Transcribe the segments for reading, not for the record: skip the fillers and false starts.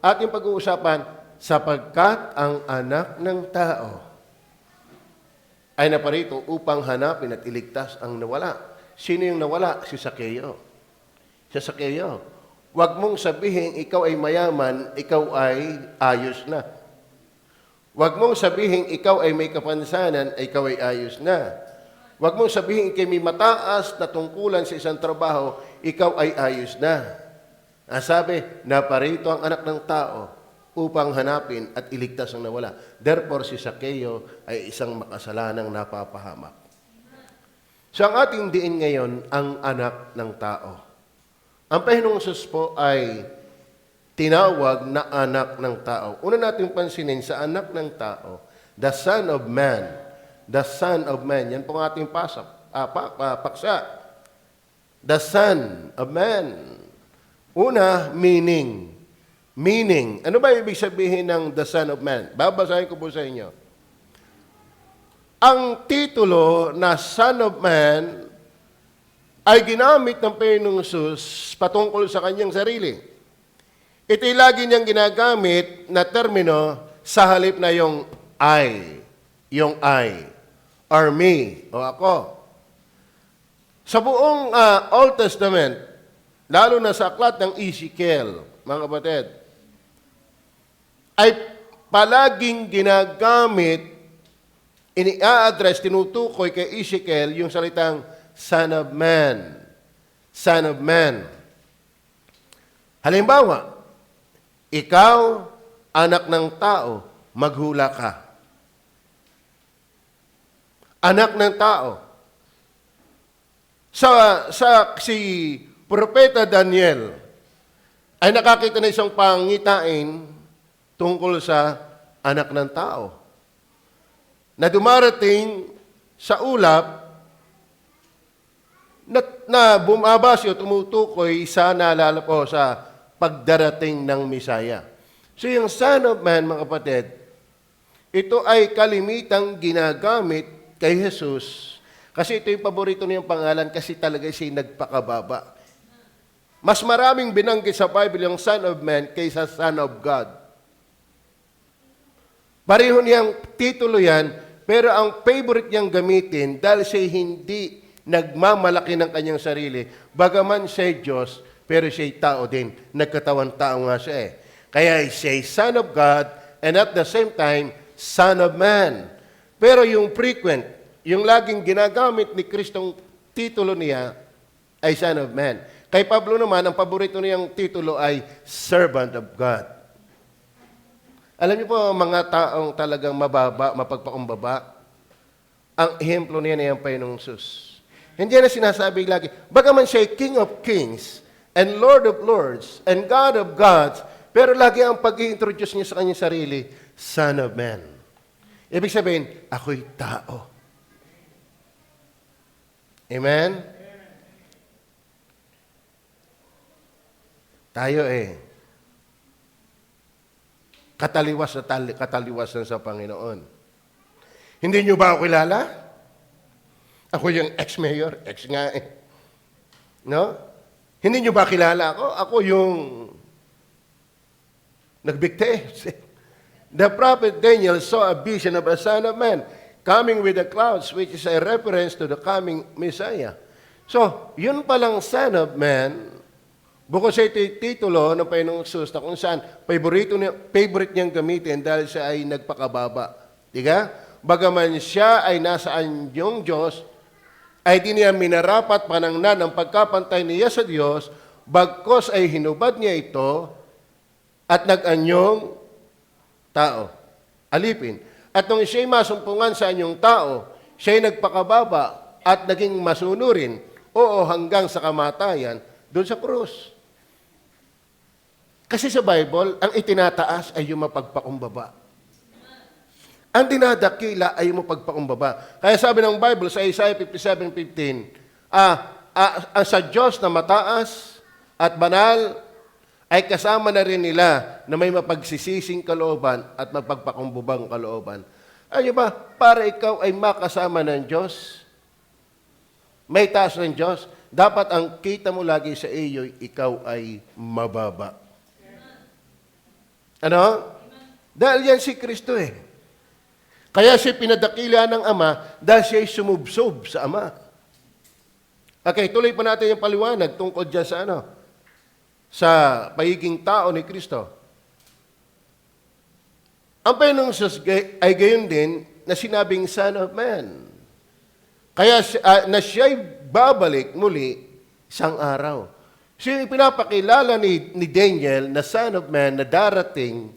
Ating pag-uusapan, sapagkat ang anak ng tao ay naparito upang hanapin at iligtas ang nawala. Sino yung nawala? Si Sakeo. Si Sakeo. Huwag mong sabihin ikaw ay mayaman, ikaw ay ayos na. Huwag mong sabihin ikaw ay may kapansanan, ikaw ay ayos na. Huwag mong sabihin ikaw may mataas na tungkulan sa isang trabaho, ikaw ay ayos na. Ang sabi, naparito ang anak ng tao upang hanapin at iligtas ang nawala. Therefore, si Sakeo ay isang makasalanang napapahamak. So, ang ating diin ngayon, ang anak ng tao. Ang Panginoong Hesus po ay tinawag na anak ng tao. Una natin pansinin sa anak ng tao, the Son of Man. The Son of Man. Yan po ang ating paksa. The Son of Man. Una, meaning. Meaning. Ano ba ibig sabihin ng the Son of Man? Babasahin ko po sa inyo. Ang titulo na Son of Man ay ginamit ng Panginoong Hesus patungkol sa kanyang sarili. Ito'y lagi niyang ginagamit na termino sa halip na yung I, or me, o ako. Sa buong Old Testament, lalo na sa aklat ng Ezekiel, mga kapatid, ay palaging ginagamit, ini-address, tinutukoy kay Ezekiel yung salitang Son of Man. Son of Man. Halimbawa, ikaw, anak ng tao, maghula ka. Anak ng tao. Si Propeta Daniel ay nakakita ng isang pangitain tungkol sa anak ng tao na dumarating sa ulap na bumabasi o tumutukoy sa naalala po sa pagdarating ng Misaya. So yung Son of Man, mga kapatid, ito ay kalimitang ginagamit kay Jesus kasi ito yung paborito niyang pangalan kasi talaga siya nagpakababa. Mas maraming binanggit sa Bible yung Son of Man kaysa Son of God. Pareho niyang titulo yan, pero ang favorite niyang gamitin dahil siya hindi nagmamalaki ng kanyang sarili. Bagaman siya Diyos, pero siya'y tao din. Nagkatawan tao nga siya eh. Kaya siya'y Son of God and at the same time, Son of Man. Pero yung frequent, yung laging ginagamit ni Kristong titulo niya ay Son of Man. Kay Pablo naman, ang paborito niyang titulo ay Servant of God. Alam niyo po, mga taong talagang mababa, mapagpakumbaba, ang ehemplo niya na yung Panginoong Hesus. Hindi na sinasabi lagi, bagaman siya King of Kings and Lord of Lords and God of Gods, pero lagi ang pag-i-introduce niya sa kanyang sarili, Son of Man. Ibig sabihin, ako'y tao. Amen? Tayo kataliwasan sa Panginoon. Hindi niyo ba ako kilala? Ako yung ex-mayor, ex nga eh. No? Hindi niyo ba kilala ako? Ako yung nagbigti. The prophet Daniel saw a vision of a Son of Man coming with the clouds, which is a reference to the coming Messiah. So, yun palang Son of Man, bukod sa ito titulo ng Panginoong Hesus na kung saan favorite niyang gamitin dahil siya ay nagpakababa. Diga? Bagaman siya ay nasaan yung Diyos, ay di niya minarapat panangnan ang pagkapantay niya sa Diyos, bagkos ay hinubad niya ito at nag-anyong tao. Alipin. At nung siya'y masumpungan sa anyong tao, siya'y nagpakababa at naging masunurin, oo hanggang sa kamatayan, doon sa krus. Kasi sa Bible, ang itinataas ay yung mapagpakumbaba. Ang dinadakila ay yung mapagpakumbaba. Kaya sabi ng Bible sa Isaiah 57:15, sa Diyos na mataas at banal ay kasama na rin nila na may mapagsisising kalooban at mapagpakumbabang kalooban. Ano ba? Para ikaw ay makasama ng Diyos, may taas ng Diyos, dapat ang kita mo lagi sa iyo, ikaw ay mababa. Ano? Dahil yan si Kristo eh. Kaya siya pinadakila ng Ama dahil siya sumubsob sa Ama. Okay, tuloy pa natin yung paliwanag tungkol dyan sa sa pagiging tao ni Kristo. Ang Panginoong Jesus ay gayon din na sinabing Son of Man. Kaya na siya'y babalik muli isang araw. Siya yung pinapakilala ni Daniel na Son of Man na darating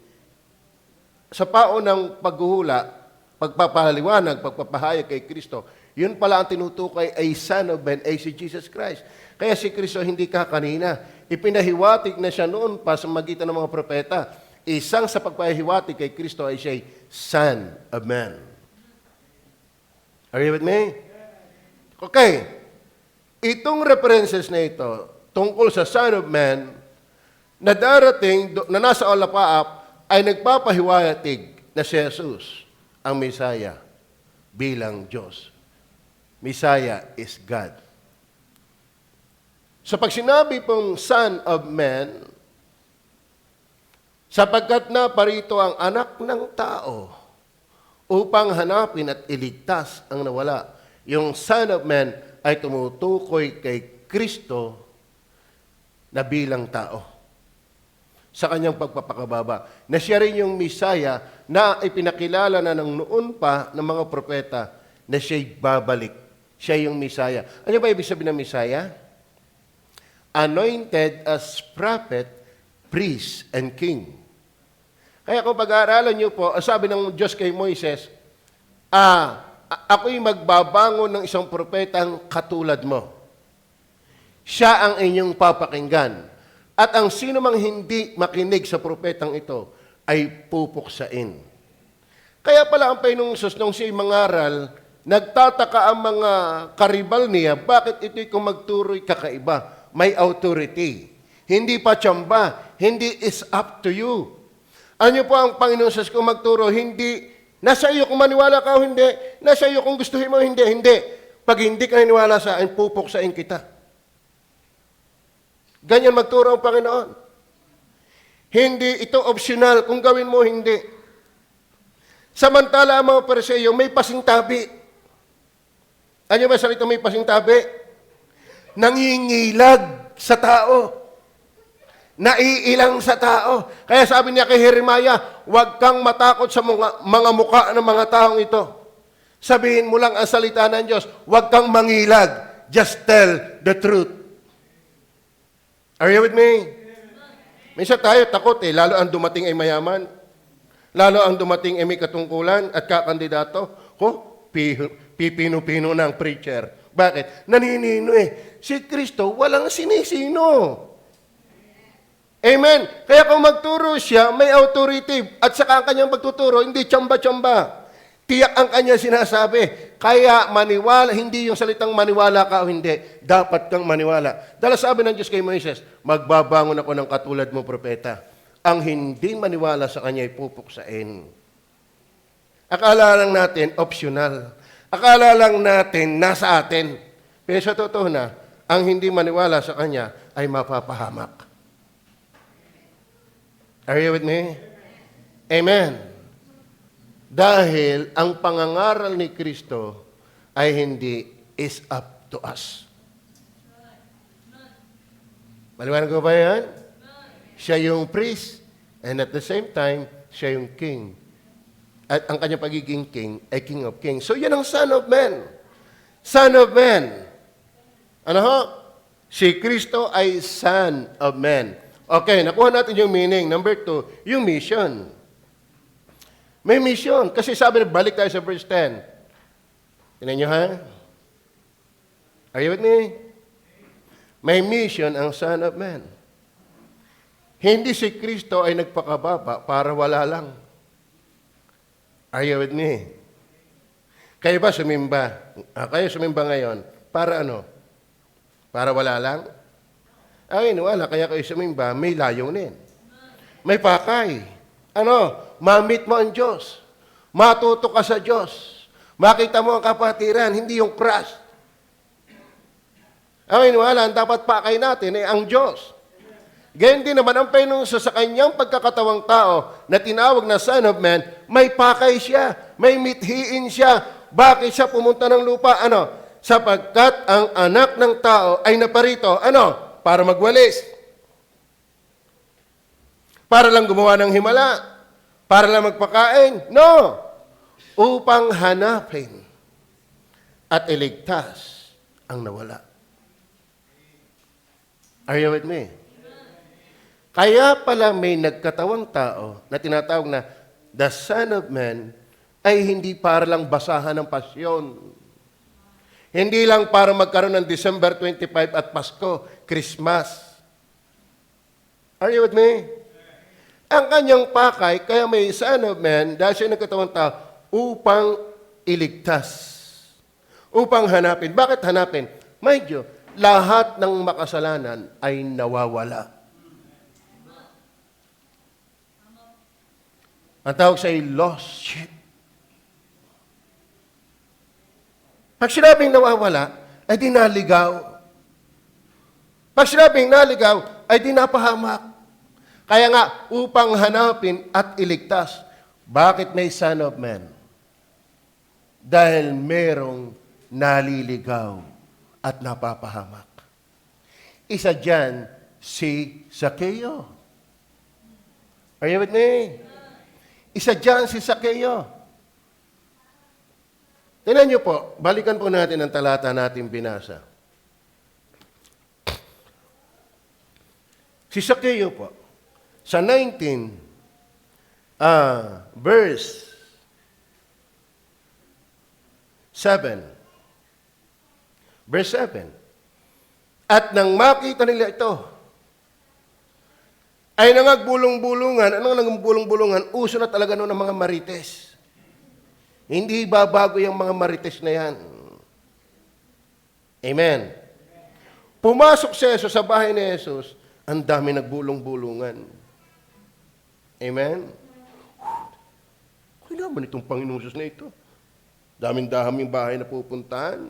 sa paunang paghuhula, pagpapahaliwanag, pagpapahayag kay Kristo. Yun pala ang tinutukoy ay Son of Man, ay si Jesus Christ. Kaya si Kristo hindi kakanina. Ipinahiwatig na siya noon pa sa magitan ng mga propeta. Isang sa pagpahiwatig kay Kristo ay siya'y Son of Man. Are you with me? Okay. Itong references na ito tungkol sa Son of Man na darating, na nasa olapaap, ay nagpapahiwatig na si Jesus ang Messiah bilang Diyos. Messiah is God. So pag sinabi pong Son of Man, sapagkat na parito ang anak ng tao upang hanapin at iligtas ang nawala. Yung Son of Man ay tumutukoy kay Kristo na bilang tao sa kanyang pagpapakababa. Na siya rin yung Messiah na ipinakilala na ng noon pa ng mga propeta na siya'y babalik. Siya yung Messiah. Ano ba ibig sabihin ng Messiah? Anointed as prophet, priest, and king. Kaya kung pag-aaralan niyo po, sabi ng Diyos kay Moises, ako'y magbabangon ng isang propetang katulad mo. Siya ang inyong papakinggan. At ang sino mang hindi makinig sa propetang ito ay pupuksain. Kaya pala ang Panginoong Hesus nung siya'y mangaral, nagtataka ang mga karibal niya, bakit ito'y kung magturo'y kakaiba? May authority. Hindi pa tsamba. Hindi is up to you. Ano po ang Panginoon sa kung magturo? Hindi, nasa iyo kung maniwala ka o hindi, nasa iyo kung gustuhin mo o hindi, hindi. Pag hindi ka naniwala sa akin, pupuksain kita. Ganyan magturo ang Panginoon. Hindi ito optional kung gawin mo, hindi. Samantala ang mga Pariseo, may pasintabi. Ano ba salita may pasintabi? Nangingilag sa tao. Naiilang sa tao. Kaya sabi niya kay Jeremiah, huwag kang matakot sa mga mukha ng mga taong ito. Sabihin mo lang ang salita ng Diyos, huwag kang mangilag. Just tell the truth. Are you with me? Minsan tayo takot lalo ang dumating ay mayaman. Lalo ang dumating ay may katungkulan at kakandidato. Pipino-pino ng preacher. Bakit? Naninino Si Kristo walang sinisino. Amen. Kaya kung magturo siya, may authority. At saka ang kanyang pagtuturo, hindi tsamba-tsamba. Tiyak ang kanya sinasabi. Kaya maniwala, hindi yung salitang maniwala ka o hindi. Dapat kang maniwala. Dahil sabi ng Diyos kay Moises, magbabangon ako ng katulad mo, propeta. Ang hindi maniwala sa kanya ay pupuksain. Akala lang natin, optional. Akala lang natin, nasa atin. Pero sa totoo na, ang hindi maniwala sa kanya ay mapapahamak. Are you with me? Amen. Dahil ang pangangaral ni Kristo ay hindi is up to us. Maliwanag ko ba yan? Siya yung priest and at the same time, siya yung king. At ang kanyang pagiging king ay king of kings. So yan ang Son of Man. Son of Man. Ano ho? Si Kristo ay Son of Man. Okay, nakuha natin yung meaning. Number 2, yung mission. May mission. Kasi sabi na, balik tayo sa verse 10. Tinan nyo ha? Are you with me? May mission ang Son of Man. Hindi si Kristo ay nagpakababa para wala lang. Are you with me? Kayo ba sumimba? Kayo sumimba ngayon. Para ano? Para wala lang? Ay, wala. Kaya kayo sumimba, may layunin. May pakay. Ano? Ma-meet mo ang Diyos. Matuto ka sa Diyos. Makita mo ang kapatiran, hindi yung crush. Ay, wala. Ang dapat pakay natin ay ang Diyos. Ganyan din naman ang Panginoon sa kanyang pagkakatawang tao na tinawag na Son of Man, may pakay siya, may mithiin siya. Bakit siya pumunta ng lupa? Ano? Sapagkat ang anak ng tao ay naparito. Ano? Para magwalis. Para lang gumawa ng himala. Para lang magpakain. No! Upang hanapin at iligtas ang nawala. Are you with me? Kaya pala may nagkatawang tao na tinatawag na the Son of Man ay hindi para lang basahan ng pasyon. Hindi lang para magkaroon ng December 25 at Pasko, Christmas. Are you with me? Ang kanyang pakay, kaya may Son of Man, dahil siya nagkatawang tao, upang iligtas. Upang hanapin. Bakit hanapin? Mind you, lahat ng makasalanan ay nawawala. Ang tawag sa lost sheep. Pag sinabing nawawala, ay di naligaw. Pag sinabing naligaw, ay di napahamak. Kaya nga, upang hanapin at iligtas. Bakit may Son of Man? Dahil merong naliligaw at napapahamak. Isa dyan, si Zaccheo. Are you with me? Isa dyan si Zaccheo. Tingnan niyo po, balikan po natin ang talata natin binasa. Si Zaccheo po, sa 19, verse 7. Verse 7. At nang makita nila ito, ay nangagbulong-bulungan. Anong nangagbulong-bulungan? Uso na talaga noon ng mga marites. Hindi babago yung mga marites na yan. Amen. Pumasok si Jesus sa bahay ni Jesus, ang dami nagbulong-bulungan. Amen. Kailangan itong Panginoon Jesus na ito. Daming-daming bahay na pupuntahan.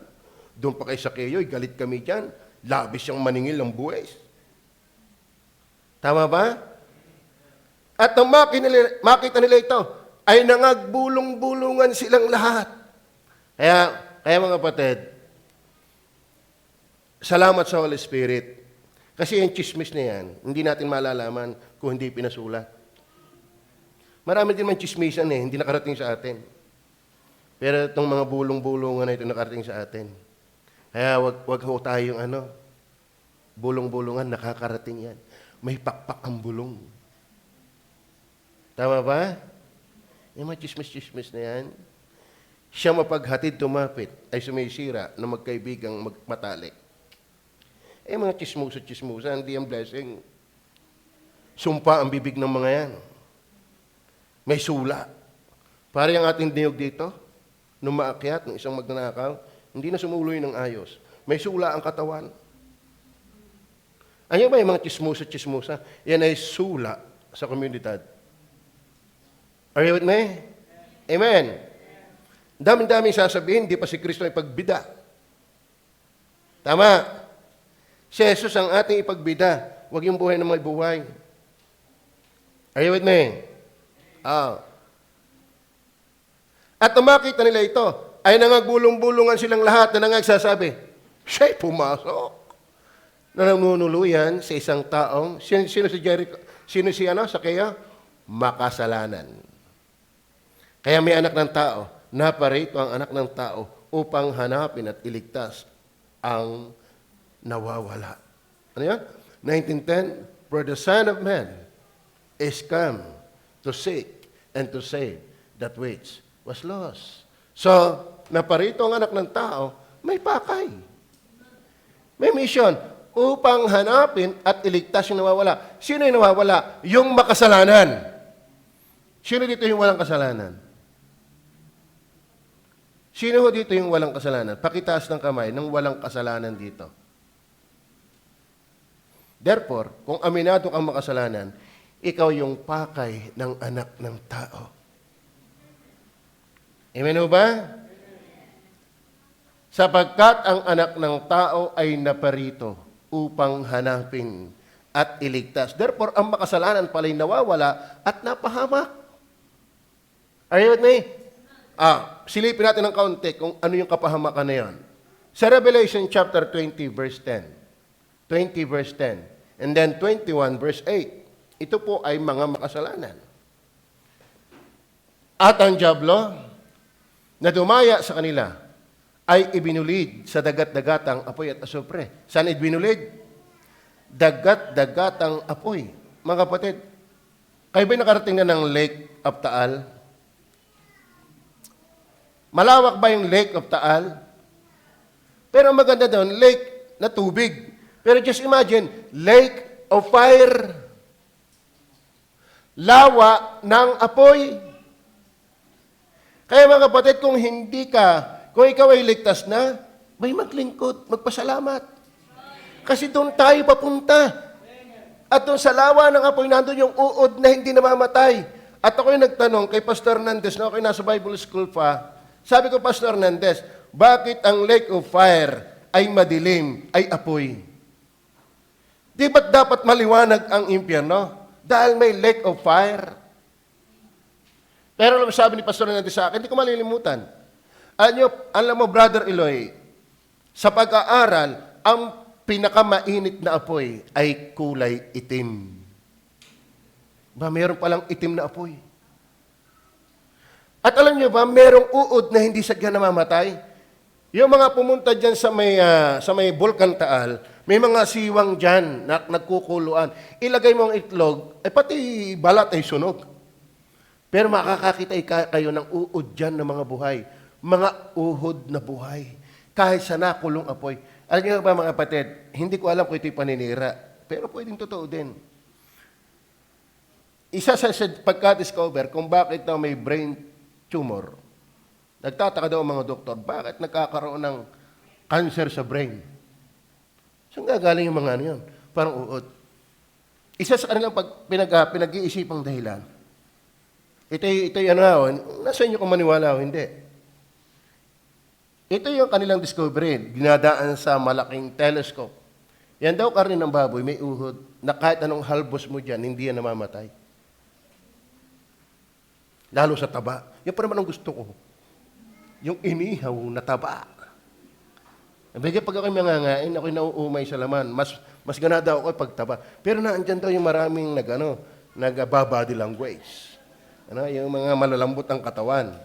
Doon pa kay Zaccheo, galit kami dyan. Labis siyang maningil ng buwis. Tama ba? At nang makita nila ito, ay nangagbulong-bulungan silang lahat. Kaya mga kapatid, salamat sa Holy Spirit. Kasi yung chismis na yan, hindi natin malalaman kung hindi pinasulat. Marami din man chismisan hindi nakarating sa atin. Pero itong mga bulong-bulungan na ito nakarating sa atin. Kaya wag ho tayong bulong-bulungan, nakakarating yan. May pakpak ang bulong. Tama ba? Yung mga chismis-chismis na yan, siya mapaghatid tumapit ay sumisira na magkaibigang matalik. Mga chismusa, hindi ang blessing. Sumpa ang bibig ng mga yan. May sula. Para yung ating dinog dito, nung maakyat ng isang magnanakaw, hindi na sumuloy ng ayos. May sula ang katawan. Ano ba yung mga chismusa? Yan ay sula sa komunidad. Are you with me? Amen. Daming-daming sasabihin, di pa si Kristo ay pagbida. Tama. Si Jesus ang ating ipagbida. Huwag yung buhay na may buhay. Are you with me? At nang makita nila ito, ay nangagbulong-bulungan silang lahat na nangagsasabi, siya'y pumasok. Na nangunuluyan sa isang taong, sino si Jericho? Sino si Zaccheo? Makasalanan. Kaya may anak ng tao, naparito ang anak ng tao upang hanapin at iligtas ang nawawala. Ano yan? 19:10, for the Son of Man is come to seek and to save that which was lost. So, naparito ang anak ng tao, may pakay. May mission upang hanapin at iligtas yung nawawala. Sino yung nawawala? Yung makasalanan. Sino dito yung walang kasalanan? Sino dito yung walang kasalanan? Pakitaas ng kamay ng walang kasalanan dito. Therefore, kung aminado kang makasalanan, ikaw yung pakay ng anak ng tao. Amen o ba? Sapagkat ang anak ng tao ay naparito upang hanapin at iligtas. Therefore, ang makasalanan pala'y nawawala at napahamak. Are you with me? Silipin natin ng kaunti kung ano yung kapahamakan na yan. Sa Revelation chapter 20, verse 10. 20, verse 10. And then 21, verse 8. Ito po ay mga makasalanan. At ang diablo na dumaya sa kanila ay ibinulid sa dagat-dagatang apoy at asupre. Saan ibinulid? Dagat-dagatang apoy. Mga kapatid, kayo ba'y nakarating na ng Lake of Taal? Malawak ba yung Lake of Taal? Pero ang maganda doon, lake na tubig. Pero just imagine, lake of fire. Lawa ng apoy. Kaya mga kapatid, kung ikaw ay ligtas na, may maglingkod, magpasalamat. Kasi doon tayo papunta. At doon sa lawa ng apoy, nandun yung uod na hindi namamatay. At ako'y nagtanong kay Pastor Hernandez, na ako'y nasa Bible School pa, sabi ko, Pastor Hernandez, bakit ang lake of fire ay madilim, ay apoy? Di ba't dapat maliwanag ang impyerno? Dahil may lake of fire. Pero sabi ni Pastor Hernandez sa akin, hindi ko malilimutan. Alam mo, Brother Eloy, sa pag-aaral, ang pinakamainit na apoy ay kulay itim. Mayroon palang itim na apoy. At alam niyo ba, merong uod na hindi sadya namamatay? Yung mga pumunta dyan sa may Bulkan Taal, may mga siwang dyan na nagkukuluan. Ilagay mo ang itlog, pati balat ay sunog. Pero makakakita kayo ng uod dyan ng mga buhay. Mga uhod na buhay. Kahit sa nakulong apoy. Alam niyo ba mga kapatid, hindi ko alam kung ito'y paninira. Pero pwedeng totoo din. Isa sa pagka-discover kung bakit daw may brain tumor. Nagtataka daw ang mga doktor, bakit nagkakaroon ng cancer sa brain? Saan gagaling yung mga ano yun? Parang uod. Isa sa kanilang pinag-iisipang dahilan. Ito'y nasa inyo kung maniwala o hindi. Ito yung kanilang discovery, dinadaan sa malaking telescope. Yan daw karne ng baboy, may uhod, na kahit anong halbos mo dyan, hindi yan namamatay. Lalo sa taba. Yan pa naman ang gusto ko. Yung inihaw na taba. Pag ako'y mangangain, ako'y nauumay sa laman. Mas ganada ako pag taba. Pero naandyan daw yung maraming nag-body language. Yung mga malalambot ang katawan.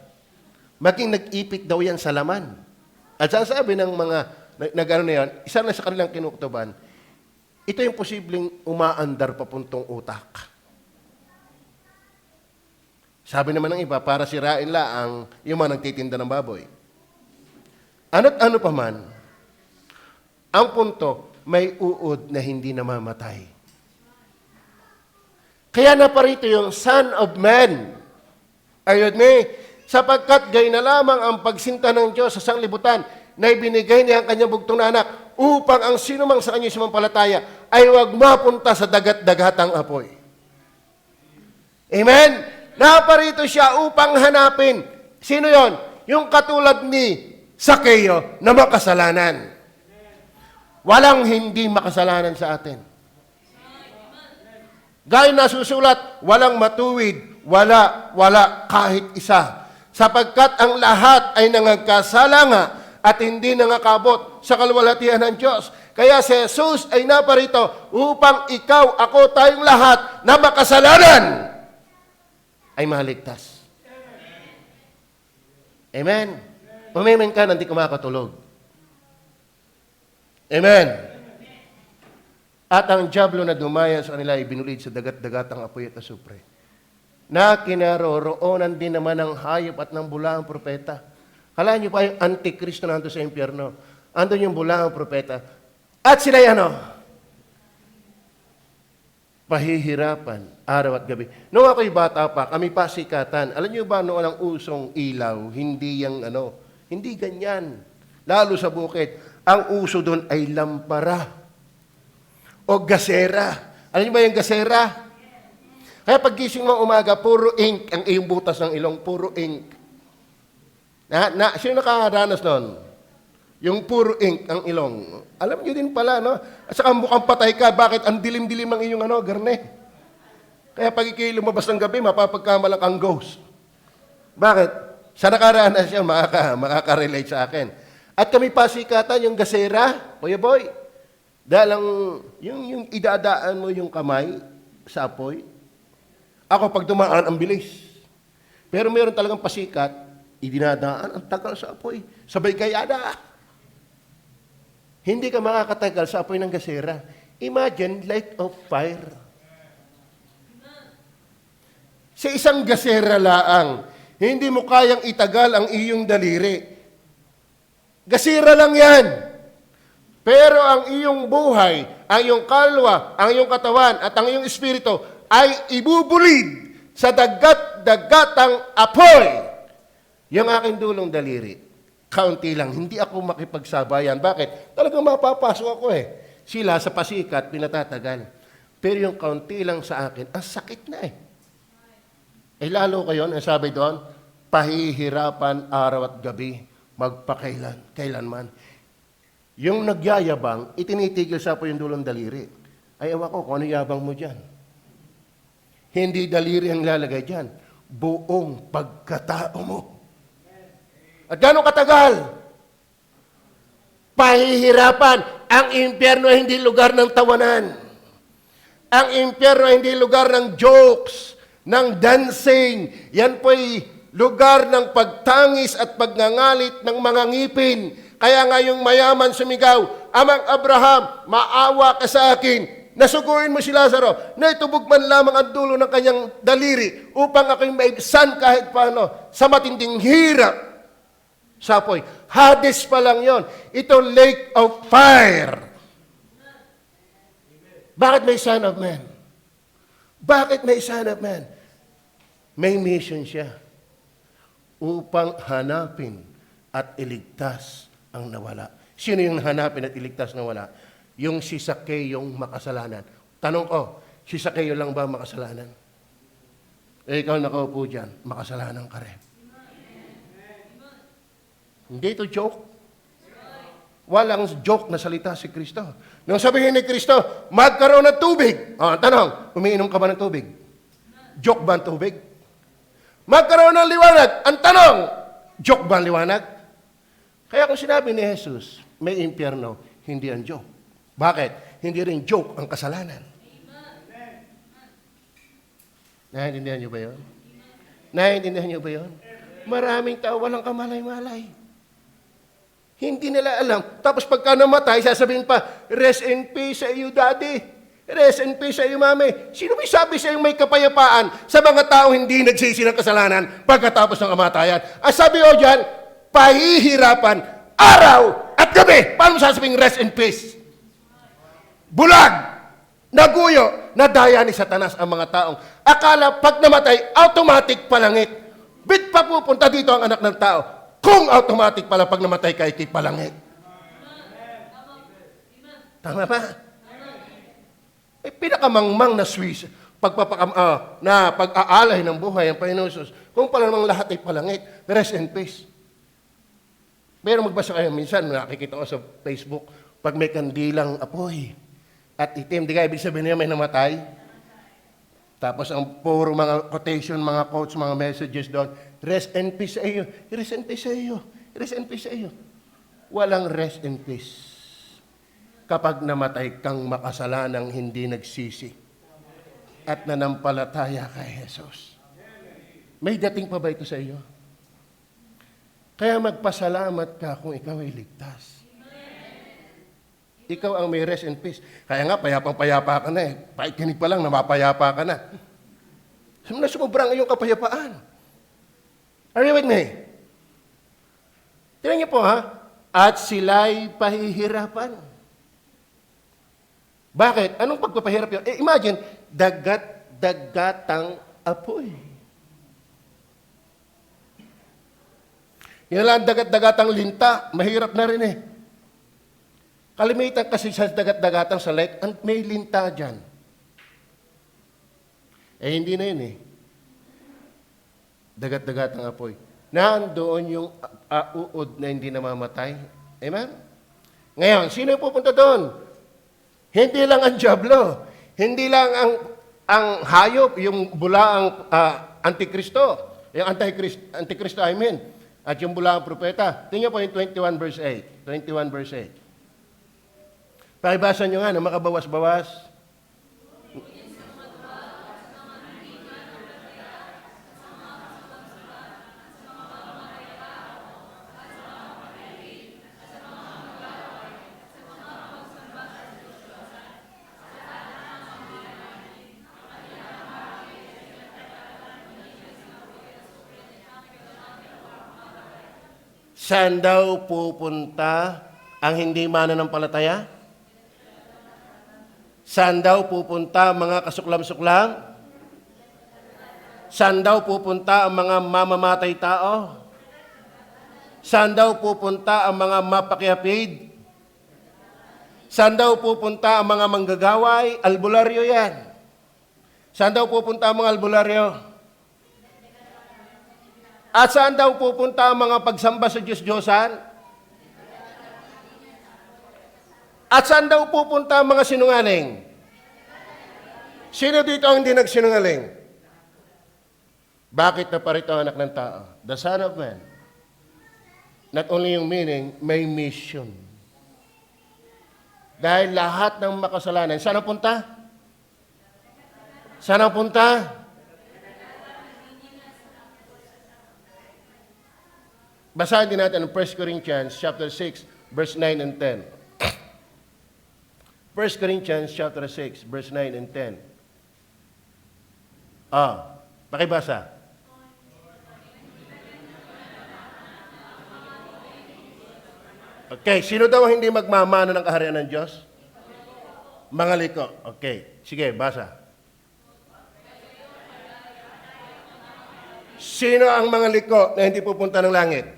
Maging nag-ipit daw yan sa laman. At sasabi ng mga na yan, isa na sa kanilang kinuktuban, ito yung posibleng umaandar papuntong utak. Sabi naman ng iba, para sirain ang yung mga nagtitinda ng baboy. Ano't ano pa man, ang punto, may uod na hindi namamatay. Kaya na parito yung Son of Man. Are you with me? Sapagkat gay na lamang ang pagsinta ng Diyos sa sanglibutan na ibinigay niya ang kanyang bugtong na anak upang ang sinumang sa kanyang sumampalataya ay huwag mapunta sa dagat-dagatang apoy. Amen? Naparito siya upang hanapin. Sino yon? Yung katulad ni Sakeo na makasalanan. Walang hindi makasalanan sa atin. Gaya na susulat, walang matuwid, wala kahit isa. Sapagkat ang lahat ay nangagkasala nga at hindi nangakabot sa kaluwalhatian ng Diyos. Kaya si Jesus ay naparito upang ikaw, ako, tayong lahat na makasalanan ay maligtas. Amen. Umimin ka, hindi ka makatulog. Amen. At ang diablo na dumaya sa kanila ay binulid sa dagat-dagatang apoy at asupre. Na kinaroroonan din naman ng hayop at ng bulaang propeta. Kalaan niyo pa yung antikristo na ando sa impyerno. Andun yung bulaang propeta. At sila pahihirapan, araw at gabi. Noong ako'y bata pa, kami pa sikatan. Alam niyo ba noon ang usong ilaw, hindi hindi ganyan. Lalo sa bukid, ang uso doon ay lampara o gasera. Alam niyo ba yung gasera? Kaya paggising mo umaga, puro ink ang iyong butas ng ilong, puro ink. Sino nakaranas noon? Yung puro ink ang ilong. Alam nyo din pala, no? At saka mukhang patay ka, bakit ang dilim-dilim ng iyong garne? Kaya pag ikay lumabas ng gabi, mapapagkamalak ang ghost. Bakit? Sa nakaranas siya, makaka-relate sa akin. At kami pasikatan, yung gasera, Kuya Boy, dahil yung idadaan mo yung kamay sa apoy, ako pag dumaan, ang bilis. Pero meron talagang pasikat, idinadaan, ang tagal sa apoy. Sabay kayada. Hindi ka makakatagal sa apoy ng gasera. Imagine, light of fire. Sa isang gasera laang, hindi mo kayang itagal ang iyong daliri. Gasira lang yan. Pero ang iyong buhay, ang iyong kalwa, ang iyong katawan, at ang iyong espiritu ay ibubulid sa dagat-dagatang apoy. Yung aking dulong daliri, kaunti lang, hindi ako makipagsabayan. Bakit? Talagang mapapasok ako eh. Sila sa pasikat, pinatatagal. Pero yung kaunti lang sa akin, ang sakit na eh. Eh lalo kayo, ang sabi doon, pahihirapan araw at gabi, kailanman. Yung nagyayabang, itinitigil sa po yung dulong daliri. Ay, ewan ko, kung ano yabang mo dyan. Hindi daliri ang lalagay dyan. Buong pagkatao mo. At gano'ng katagal? Pahihirapan. Ang impyerno ay hindi lugar ng tawanan. Ang impyerno ay hindi lugar ng jokes, ng dancing. Yan po'y lugar ng pagtangis at pagngangalit ng mga ngipin. Kaya nga yung mayaman sumigaw, Amang Abraham, maawa ka sa akin. Nasuguin mo si Lazaro, na itubog man lamang ang dulo ng kanyang daliri upang ako'y maibsan kahit paano sa matinding hirap. Sapoy, Hades pa lang yon. Ito lake of fire. Bakit may Son of Man? Bakit may Son of Man? May mission siya upang hanapin at iligtas ang nawala. Sino yung hanapin at iligtas na wala? Yung si Zacchaeus makasalanan. Tanong ko, si Zacchaeus lang ba makasalanan? Eh, ikaw nakaupo dyan, makasalanan ka rin. Hindi ito joke. Walang joke na salita si Kristo. Nung sabihin ni Kristo, magkaroon ng tubig. Tanong, umiinom ka ba ng tubig? Joke ba ang tubig? Magkaroon ng liwanag. Ang tanong, joke ba ang liwanag? Kaya kung sinabi ni Jesus, may impyerno, hindi ang joke. Bakit? Hindi rin joke ang kasalanan. Naiintindihan niyo ba yun? Naiintindihan niyo ba yun? Maraming tao walang kamalay-malay. Hindi nila alam. Tapos pagka namatay, sasabihin pa, rest in peace sa iyo, daddy. Rest in peace sa iyo, mami. Sino may sabi sa iyo may kapayapaan sa mga tao hindi nagsisi ng kasalanan pagkatapos ng kamatayan? Ang sabi o dyan, pahihirapan araw at gabi. Paano sasabing rest in peace? Bulag, naguyo, nadaya ni Satanas ang mga taong akala pag namatay, automatic palangit. Bit pa pupunta dito ang anak ng tao kung automatic pala pag namatay ka, iti palangit. Tama ba? Eh, pinakamangmang na Swiss, na pag-aalay ng buhay ang Panginoon Jesus, kung pala namang lahat ay palangit, rest in peace. Pero magbasa kayo, minsan nakikita ko sa Facebook, pag may kandilang apoy at itim, di ka ibig sabihin niya may namatay? Tapos ang puro mga quotation, mga quotes, mga messages doon, rest in peace sa iyo, rest in peace sa iyo, rest in peace sa iyo. Walang rest in peace kapag namatay kang makasalanang hindi nagsisi at nanampalataya kay Jesus. May dating pa ba ito sa iyo? Kaya magpasalamat ka kung ikaw ay ligtas. Ikaw ang may rest in peace. Kaya nga, payapang-payapa ka na eh. Pakikinig pa lang, namapayapa ka na. Sumubrang iyong kapayapaan. Are you with me? Tingnan niyo po ha. At sila'y pahihirapan. Bakit? Anong pagpapahirap yun? Imagine, dagat-dagatang apoy. Yan lang dagat-dagatang linta. Mahirap na rin eh. Kalimitan kasi sa dagat-dagatang sa lake, may linta dyan. Eh, hindi na yun eh. Dagat-dagatang apoy. Nandoon yung uod na hindi namamatay Amen? Ngayon, sino yung pupunta doon? Hindi lang ang dyablo. Hindi lang ang hayop, yung bulaang antikristo. Yung antikristo, I mean. At yung bulaang propeta. Tingnan po yung 21 verse 8. 21 verse 8. Pakibasa nyo nga na makabawas-bawas. Saan daw pupunta ang hindi mananampalataya? Saan daw pupunta mga kasuklam-suklam? Saan daw pupunta ang mga mamamatay tao? Saan daw pupunta ang mga mapakiapid? Saan daw pupunta ang mga manggagaway? Albularyo yan. Saan daw pupunta ang mga albularyo? At saan daw pupunta ang mga pagsamba sa Diyos-Diyosan? At saan daw pupunta ang mga sinungaling? Sino dito ang hindi nagsinungaling? Bakit na parito ang anak ng tao? The Son of Man. Not only yung meaning, may mission. Dahil lahat ng makasalanan, saan ang punta? Saan ang punta? Basahin din natin ang 1 Corinthians chapter 6, verse 9 and 10. 1 Corinthians chapter 6, verse 9 and 10. Pakibasa. Okay, sino daw ang hindi magmamana ng kaharian ng Diyos? Mga liko. Okay, sige, basa. Sino ang mga liko na hindi pupunta ng langit?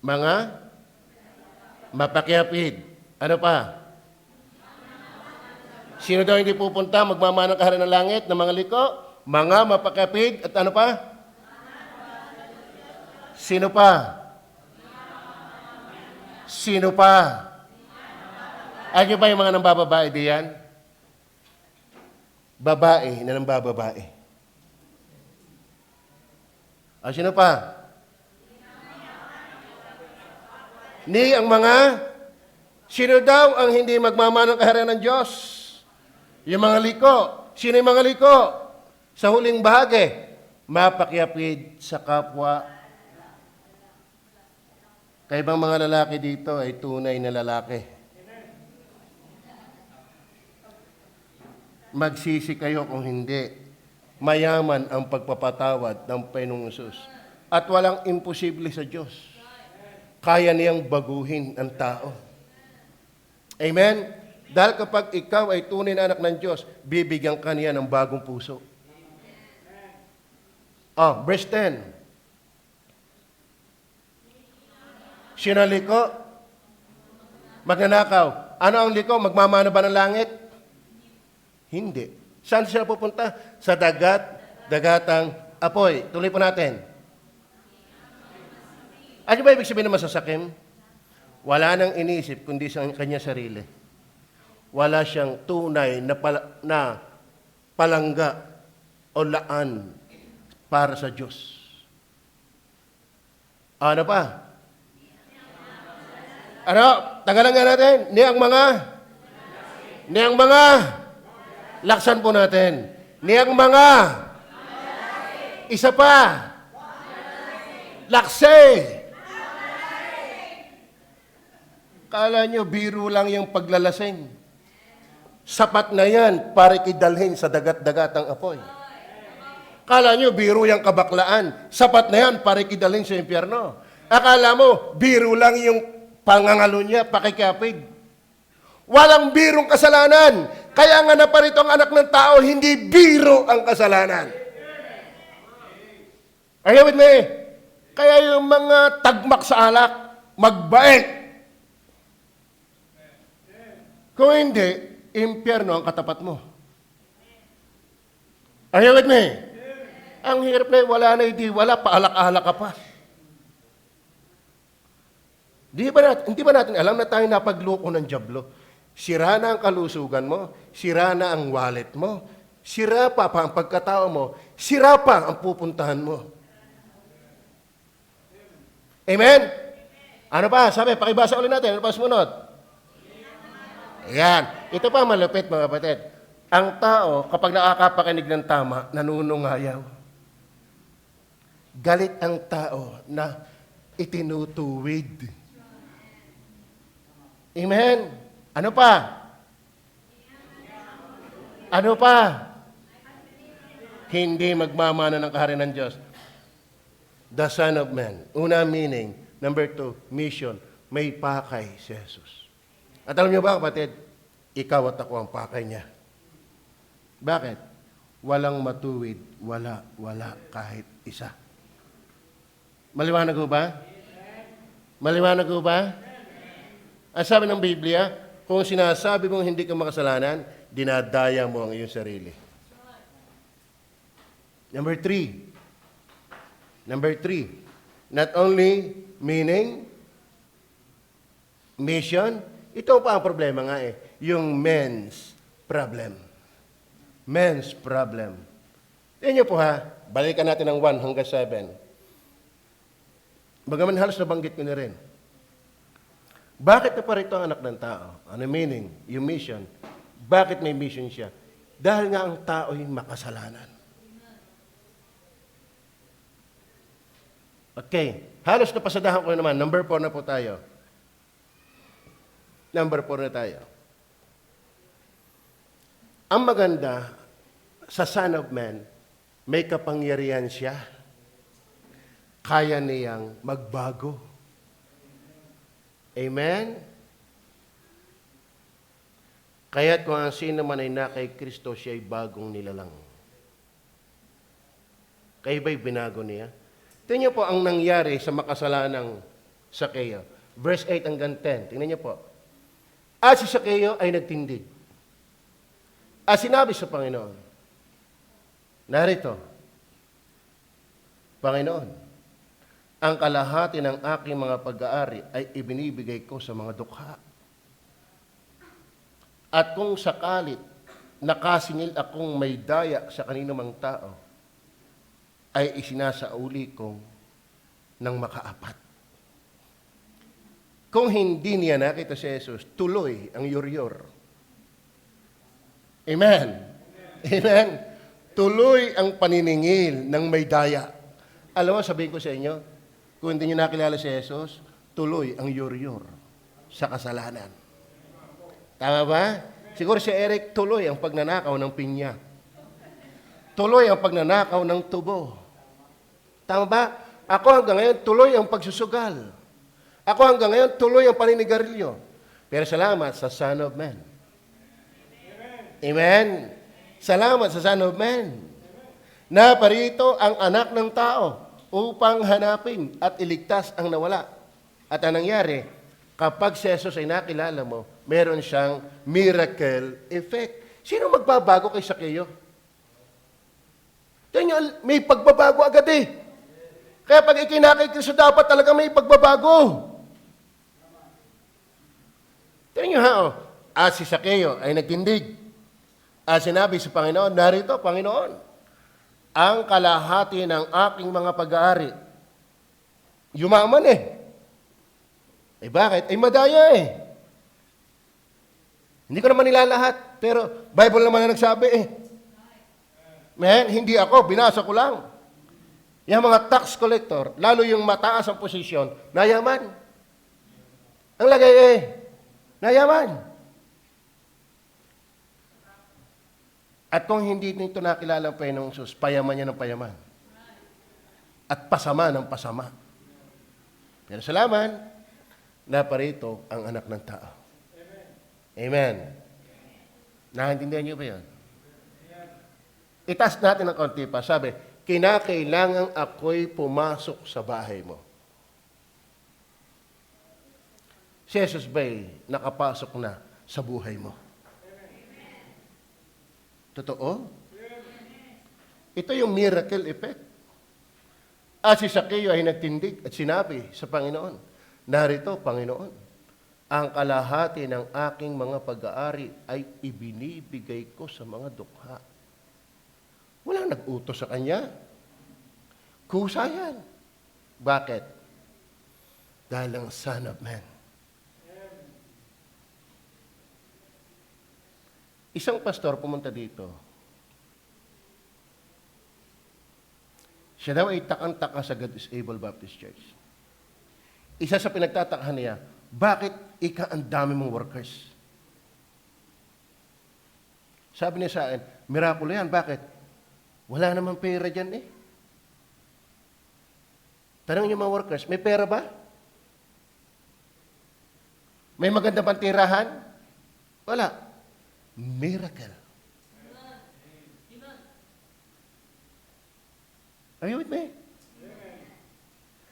Mga mapakiapid. Ano pa? Sino daw hindi pupunta, magmamana ng kaharian ng langit ng mga liko? Mga mapakiapid. At ano pa? Sino pa? Sino pa? Ano ba yung mga nambababae diyan? Babae na nambababae. Sino pa? Ni ang mga, sino daw ang hindi magmamana ng kaharian ng Diyos? Yung mga liko. Sino yung mga liko? Sa huling bahagi, mapakiapid sa kapwa. Kaya bang mga lalaki dito ay tunay na lalaki? Magsisi kayo kung hindi. Mayaman ang pagpapatawad ng Panginoong Hesus. At walang imposible sa Diyos. Kaya niyang baguhin ang tao. Amen? Dahil kapag ikaw ay tunay na anak ng Diyos, bibigyan ka niya ng bagong puso. Verse 10. Sino ang liko? Magnanakaw. Ano ang liko? Magmamana ba ng langit? Hindi. Saan siya pupunta? Sa dagatang apoy. Tuloy po natin. Ano ba ibig sabihin ng masasakim? Wala nang inisip kundi sa kanya sarili. Wala siyang tunay na palangga o laan para sa Diyos. Ano pa? Ano? Tagalan nga natin. Ni ang mga, laksan po natin. Ni ang mga, isa pa, lakse. Kala nyo, biro lang yung paglalasing. Sapat na yan para ikidalhin sa dagat-dagatang apoy. Kala nyo, biro yung kabaklaan. Sapat na yan para ikidalhin sa impyerno. Akala mo, biro lang yung pangangalo niya, pakikapid. Walang birong kasalanan. Kaya nga na parito ang anak ng tao, hindi biro ang kasalanan. Are you with me? Kaya yung mga tagmak sa alak, magbait. Kung hindi, impyerno ang katapat mo. Are you with me? Ang hirap na wala na, hindi wala, paalak-alak ka pa. Hindi ba natin alam na tayo napagloko ng dyablo? Sira na ang kalusugan mo, sira na ang wallet mo, sira pa ang pagkatao mo, sira pa ang pupuntahan mo. Amen? Ano pa? Sabi, pakibasa ulit natin. Ano pa sumunod? Ayan. Ito pa malupit mga kapatid. Ang tao, kapag nakakapakinig ng tama, nanunungayaw. Galit ang tao na itinutuwid. Amen? Ano pa? Ano pa? Hindi magmamana ng kaharian ng Diyos. The Son of Man. Una meaning. Number 2, mission. May pakay si Jesus. At alam niyo ba, kapatid, ikaw at ako ang pakay niya. Bakit? Walang matuwid, wala kahit isa. Maliwanag ko ba? Maliwanag ko ba? Ang sabi ng Biblia, kung sinasabi mong hindi ka makasalanan, dinadaya mo ang iyong sarili. Number 3, not only meaning, mission, ito pa ang problema nga yung men's problem. Men's problem. Tingnan niyo po balikan natin ang 1 hanggang 7. Bagaman halos nabanggit ko na rin. Bakit na parito ang anak ng tao? Ano meaning? Yung mission. Bakit may mission siya? Dahil nga ang tao ay makasalanan. Okay. Halos napasadahan ko naman. Number 4 na po tayo. Number 4 na tayo. Ang maganda sa Son of Man, may kapangyarihan siya. Kaya niyang magbago. Amen? Kaya't kung ang sino man ay na kay Kristo, siya ay bagong nilalang. Kayo ba'y binago niya? Tingnan niyo po ang nangyari sa makasalanang Sakeo. Verse 8 hanggang 10. Tingnan niyo po. At si Sakeo ay nagtindig. At sinabi sa Panginoon, narito, Panginoon, ang kalahati ng aking mga pag-aari ay ibinibigay ko sa mga dukha. At kung sakalit nakasingil akong may daya sa kanino mang tao, ay isinasauli ko ng makaapat. Kung hindi niya nakita si Jesus, tuloy ang yuryor. Amen. Amen. Tuloy ang paniningil ng may daya. Alam mo, sabihin ko sa inyo, kung hindi niyo nakilala si Jesus, tuloy ang yuryor sa kasalanan. Tama ba? Siguro si Eric, tuloy ang pagnanakaw ng pinya. Tuloy ang pagnanakaw ng tubo. Tama ba? Ako hanggang ngayon, tuloy ang pagsusugal. Ako hanggang ngayon, tuloy ang paninigarilyo. Pero salamat sa Son of Man. Amen. Salamat sa Son of Man. Na parito ang anak ng tao upang hanapin at iligtas ang nawala. At ang nangyari, kapag si Jesus ay nakilala mo, meron siyang miracle effect. Sino magbabago kay Sakeo? Tingnan, may pagbabago agad Kaya pag ikinakay Kristo, dapat talaga may pagbabago. Tingnan nyo At si Sakeo ay nagtindig. At sinabi sa Panginoon, narito, Panginoon, ang kalahati ng aking mga pag-aari. Yumaman bakit? Madaya Hindi ko naman nilalahat. Pero Bible naman na nagsabi Man, hindi ako, binasa ko lang. Yung mga tax collector, lalo yung mataas ang posisyon, nayaman. Ang lagay nayaman. At kung hindi nito nakilala ang Panginoong Jesus, payaman niya ng payaman. At pasama ng pasama. Pero salaman, naparito ang anak ng tao. Amen. Nakaintindihan niyo ba yun? Itaas natin ng konti pa. Sabi, kinakailangan ako'y pumasok sa bahay mo. Si Jesus ba'y nakapasok na sa buhay mo? Totoo? Ito yung miracle effect. At si Sakeo ay nagtindig at sinabi sa Panginoon, Narito, Panginoon, ang kalahati ng aking mga pag-aari ay ibinibigay ko sa mga dukha. Walang nag-utos sa kanya. Kusa yan. Bakit? Dahil ang Son of Man. Isang pastor pumunta dito. Siya daw ay takang-taka sa God is Able Baptist Church. Isa sa pinagtatakahan niya, bakit ang dami mong workers? Sabi niya sa akin, mirakulo yan. Bakit? Wala namang pera dyan eh. Tanong niyo mga workers, may pera ba? May maganda bang tirahan? Wala. Miracle. Are you with me?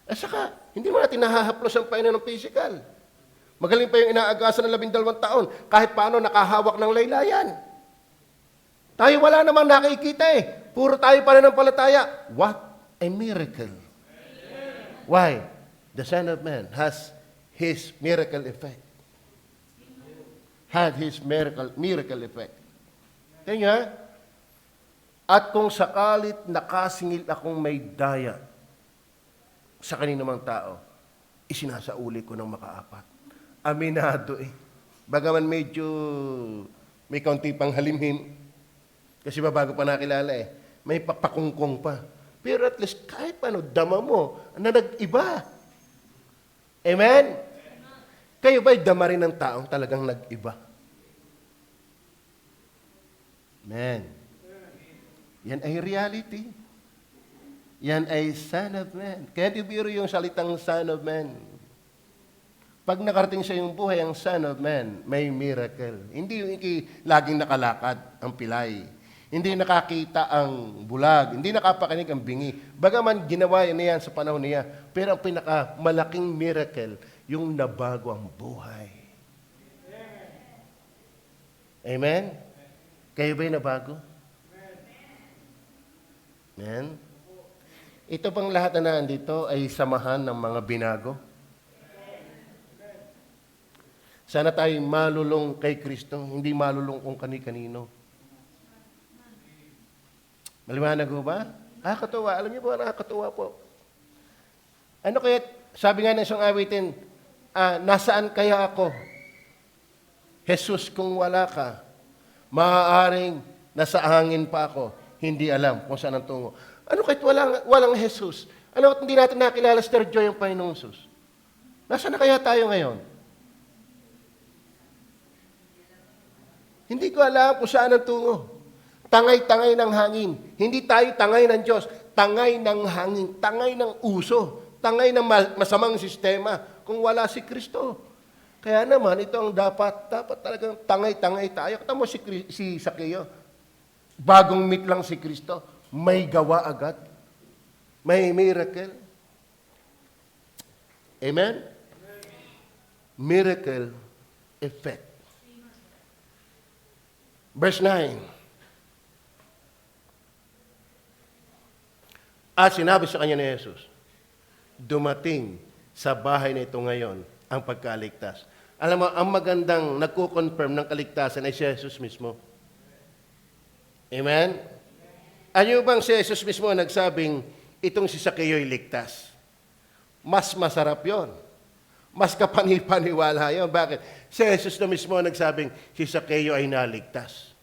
At saka, hindi mo natin nahahaplos ang paina ng physical. Magaling pa yung inaagasan ng 12 taon, kahit paano nakahawak ng laylayan. Tayo wala namang nakikita eh. Puro tayo pananampalataya. What a miracle. Why? The Son of Man has His miracle effect. Had His miracle effect. Kaya, at kung sakalit nakasingil akong may daya sa kanino mang tao, isinasauli ko ng makaapat. Aminado eh. Bagaman medyo may kaunti pang halimhim, kasi bago pa nakilala eh, may pakungkong pa. Pero at least kahit paano, dama mo na nag-iba. Amen? Kayo ba'y dama rin ng taong talagang nag-iba? Amen. Yan ay reality. Yan ay Son of Man. Kaya biro yung salitang Son of Man. Pag nakarating sa iyong buhay ang Son of Man, may miracle. Hindi yung laging nakalakad ang pilay. Hindi nakakita ang bulag. Hindi nakapakinig ang bingi. Bagaman ginawa niya yan sa panahon niya. Pero ang pinakamalaking miracle, yung nabago ang buhay. Amen? Kayo ba'y nabago? Amen? Ito bang lahat na nandito ay samahan ng mga binago? Sana tayo malulong kay Kristo, hindi malulong kung kani-kanino. Maliwanag ho ba? Nakakatuwa. Alam niyo po, nakakatuwa po. Ano kaya, sabi nga ng isang awitin, nasaan kaya ako? Jesus, kung wala ka, maaaring nasa hangin pa ako, hindi alam kung saan ang tungo. Ano kahit walang Jesus? Ano hindi natin nakilala si Sir Joy ang Panginoong Jesus? Nasaan na kaya tayo ngayon? Hindi ko alam kung saan ang tungo. Tangay-tangay ng hangin. Hindi tayo tangay ng Diyos. Tangay ng hangin. Tangay ng uso. Tangay ng masamang sistema kung wala si Kristo. Kaya naman, ito ang dapat talagang tangay-tangay tayo. Kata mo si Sakeo, bagong meet lang si Kristo, may gawa agad. May miracle. Amen? Miracle effect. Verse 9. At sinabi sa kanya ni Jesus, dumating sa bahay na ito ngayon ang pagkaligtas. Alam mo, ang magandang nagko-confirm ng kaligtasan ay si Jesus mismo. Amen? Ano bang si Jesus mismo ang nagsabing, itong si Sakeo'y ligtas? Mas masarap yon. Mas kapanipaniwala yon. Bakit? Si Jesus na mismo ang nagsabing, si Sakeo ay naligtas.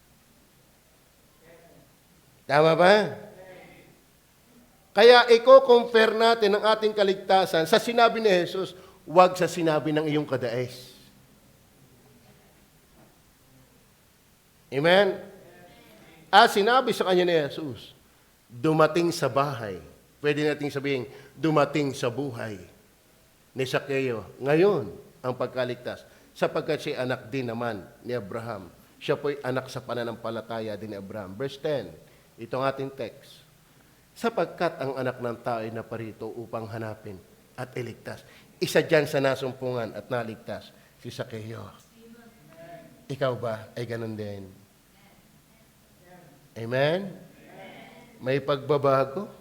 Tama ba? Kaya i-compare natin ang ating kaligtasan sa sinabi ni Jesus, huwag sa sinabi ng iyong kadaes. Amen? At sinabi sa kanya ni Jesus, dumating sa bahay. Pwede nating sabihin, dumating sa buhay ni Sakeo. Ngayon, ang pagkaligtas. Sapagkat siya anak din naman ni Abraham. Siya po'y anak sa pananampalataya din ni Abraham. Verse 10, itong ating text. Sapagkat ang anak ng tao ay naparito upang hanapin at iligtas. Isa dyan sa nasumpungan at naligtas, si Sakeo. Ikaw ba ay ganun din? Amen? May pagbabago?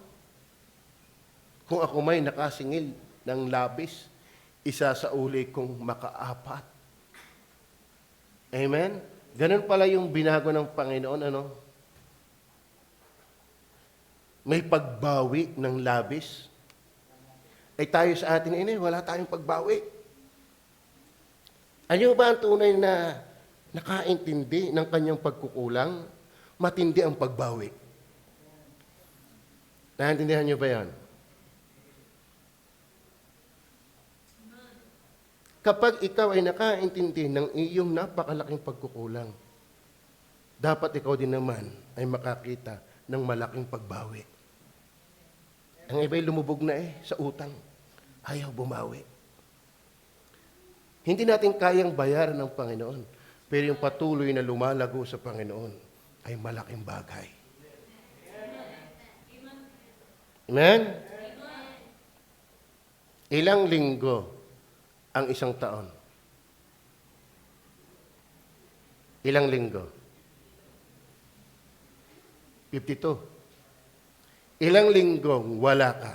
Kung ako may nakasingil ng labis, isa sa uli kong makaapat. Amen? Ganun pala yung binago ng Panginoon, ano? May pagbawi ng labis. Ay tayo sa atin ini, wala tayong pagbawi. Ano ba ang tunay na nakaintindi ng kanyang pagkukulang? Matindi ang pagbawi. Naintindihan niyo ba yan? Kapag ikaw ay nakaintindi ng iyong napakalaking pagkukulang, dapat ikaw din naman ay makakita ng malaking pagbawi. Ang iba'y lumubog na sa utang. Ayaw bumawi. Hindi natin kayang bayaran ng Panginoon, pero yung patuloy na lumalago sa Panginoon ay malaking bagay. Amen? Ilang linggo ang isang taon? Ilang linggo? 52. Ilang linggong wala ka?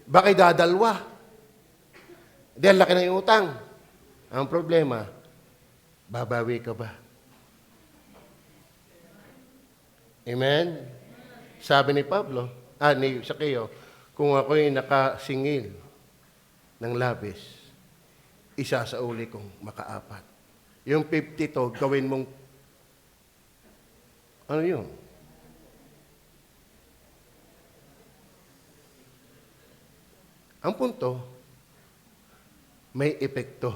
Bakit dadalwa? Dahil laki na yung utang. Ang problema, babawi ka ba? Amen? Sabi ni Pablo, ni Sakeo, kung ako'y nakasingil ng labis, isa sa uli kong makaapat. Yung 52, gawin mong, ano yun? Ang punto, may epekto.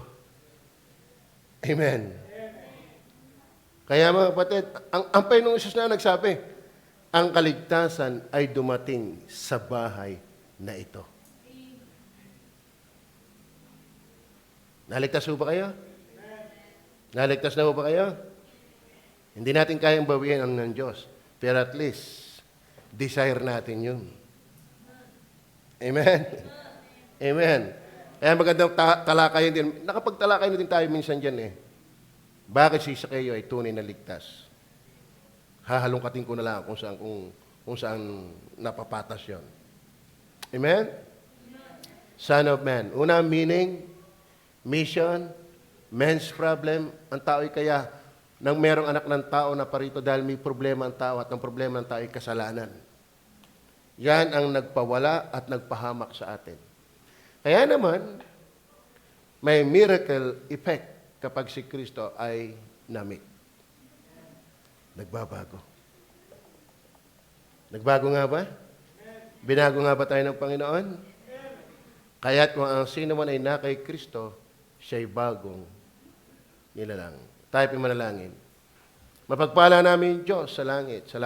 Amen. Kaya mga kapatid, ang Panginoong Isus na nagsabi, ang kaligtasan ay dumating sa bahay na ito. Naligtas po ba kayo? Naligtas na po ba kayo? Hindi natin kayang bawiin ang ng Diyos. Pero at least, desire natin yun. Amen? Amen. Kaya magandang talakayin din. Nakapagtalakayin din tayo minsan dyan Bakit si Sakeo ay tunay na ligtas? Hahalongkatin ko na lang kung saan napapatas yon. Amen? Son of Man. Una, meaning, mission, man's problem. Ang tao'y kaya nang merong anak ng tao na parito dahil may problema ang tao at ang problema ng tao ay kasalanan. Yan ang nagpawala at nagpahamak sa atin. Kaya naman, may miracle effect kapag si Kristo ay namit. Nagbabago. Nagbago nga ba? Binago nga ba tayo ng Panginoon? Kaya't kung ang sino man ay na kay Kristo, siya'y bagong nilalang. Tayo manalangin. Mapagpala namin Diyos sa langit. Salamat.